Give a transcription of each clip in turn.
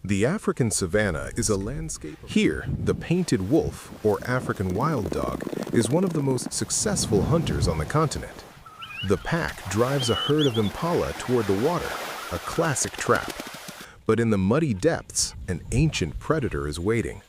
The African savanna is a landscape. Here, the painted wolf, or African wild dog, is one of the most successful hunters on the continent. The pack drives a herd of impala toward the water, a classic trap. But in the muddy depths, an ancient predator is waiting.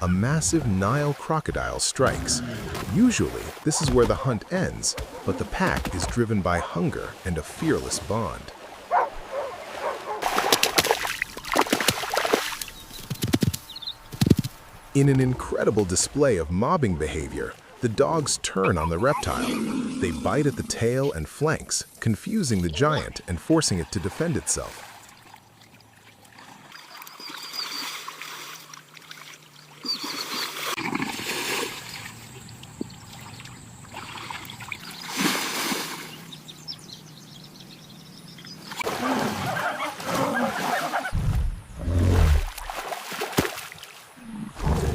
A massive Nile crocodile strikes. Usually, this is where the hunt ends, but the pack is driven by hunger and a fearless bond. In an incredible display of mobbing behavior, the dogs turn on the reptile. They bite at the tail and flanks, confusing the giant and forcing it to defend itself.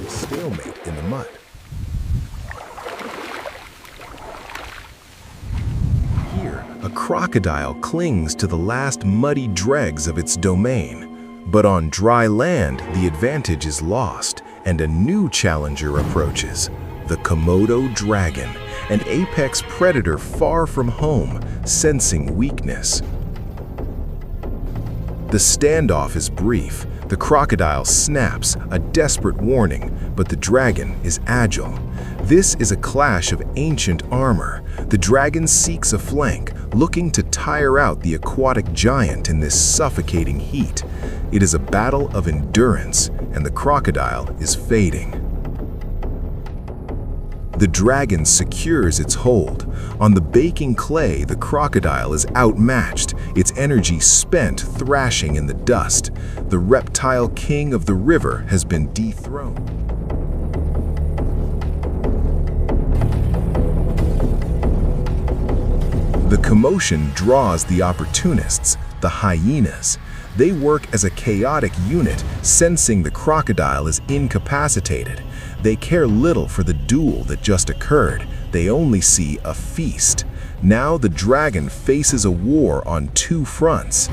Stalemate in the mud. Here, a crocodile clings to the last muddy dregs of its domain. But on dry land, the advantage is lost, and a new challenger approaches. The Komodo dragon, an apex predator far from home, sensing weakness. The standoff is brief. The crocodile snaps, a desperate warning, but the dragon is agile. This is a clash of ancient armor. The dragon seeks a flank, looking to tire out the aquatic giant in this suffocating heat. It is a battle of endurance, and the crocodile is fading. The dragon secures its hold. On the baking clay, the crocodile is outmatched, its energy spent thrashing in the dust. The reptile king of the river has been dethroned. The commotion draws the opportunists, the hyenas. They work as a chaotic unit, sensing the crocodile is incapacitated. They care little for the duel that just occurred. They only see a feast. Now the dragon faces a war on two fronts.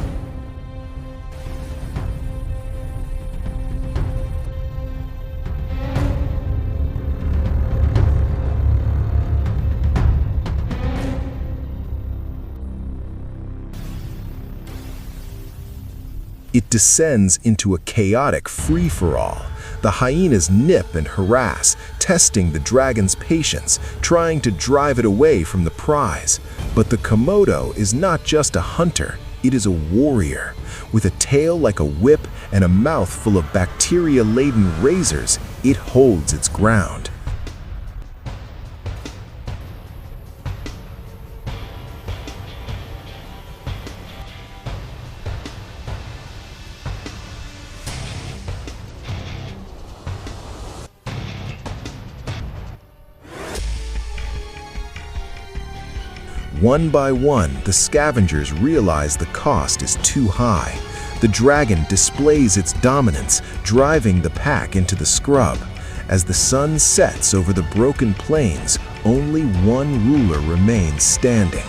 It descends into a chaotic free-for-all. The hyenas nip and harass, testing the dragon's patience, trying to drive it away from the prize. But the Komodo is not just a hunter, it is a warrior. With a tail like a whip and a mouth full of bacteria-laden razors, it holds its ground. One by one, the scavengers realize the cost is too high. The dragon displays its dominance, driving the pack into the scrub. As the sun sets over the broken plains, only one ruler remains standing.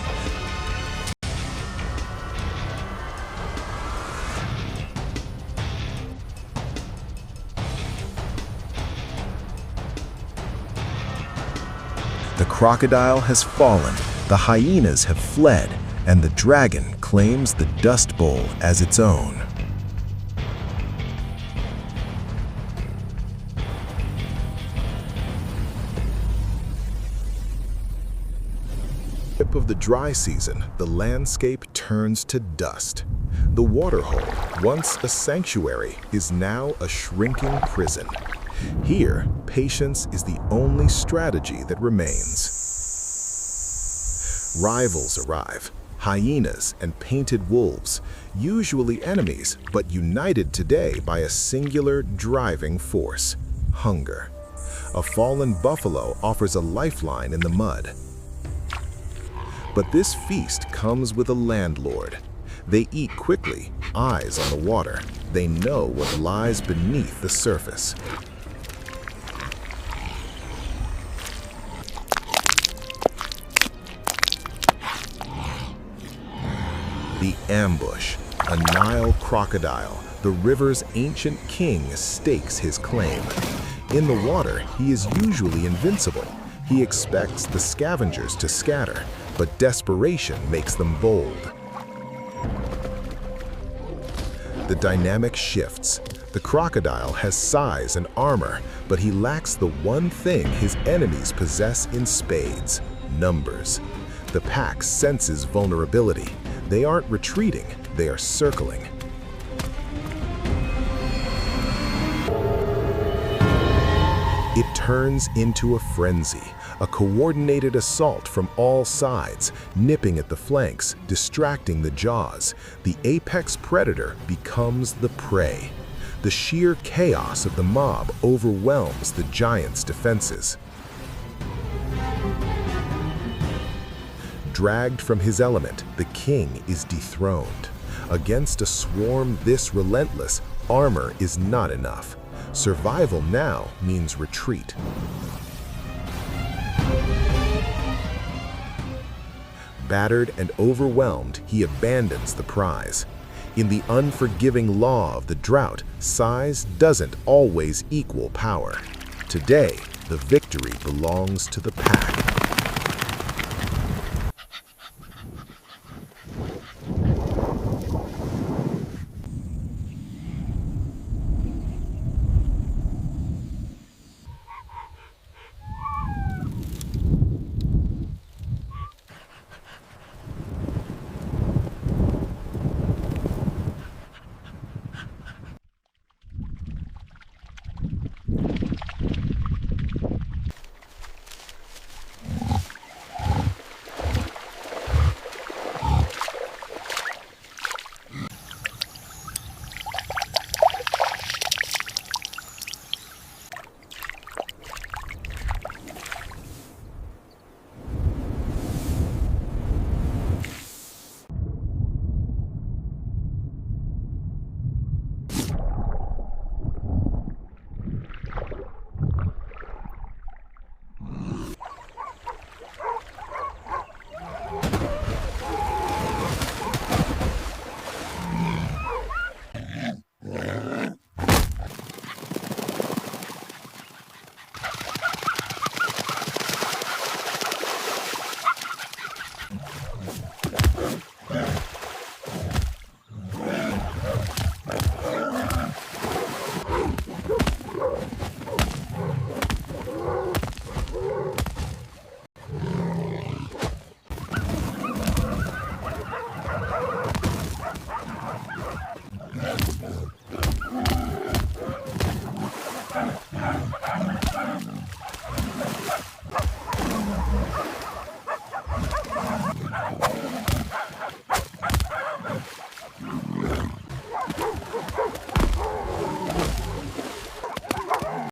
The crocodile has fallen. The hyenas have fled, and the dragon claims the Dust Bowl as its own. Of the dry season, the landscape turns to dust. The waterhole, once a sanctuary, is now a shrinking prison. Here, patience is the only strategy that remains. Rivals arrive, hyenas and painted wolves. usually enemies, but united today by a singular driving force: hunger. A fallen buffalo offers a lifeline in the mud. But this feast comes with a landlord. They eat quickly, eyes on the water. They know what lies beneath the surface. The ambush. A Nile crocodile, the river's ancient king, stakes his claim. In the water, he is usually invincible. He expects the scavengers to scatter, but desperation makes them bold. The dynamic shifts. The crocodile has size and armor, but he lacks the one thing his enemies possess in spades: numbers. The pack senses vulnerability. They aren't retreating, they are circling. It turns into a frenzy, a coordinated assault from all sides, nipping at the flanks, distracting the jaws. The apex predator becomes the prey. The sheer chaos of the mob overwhelms the giant's defenses. Dragged from his element, the king is dethroned. Against a swarm this relentless, armor is not enough. Survival now means retreat. Battered and overwhelmed, he abandons the prize. In the unforgiving law of the drought, size doesn't always equal power. Today, the victory belongs to the pack.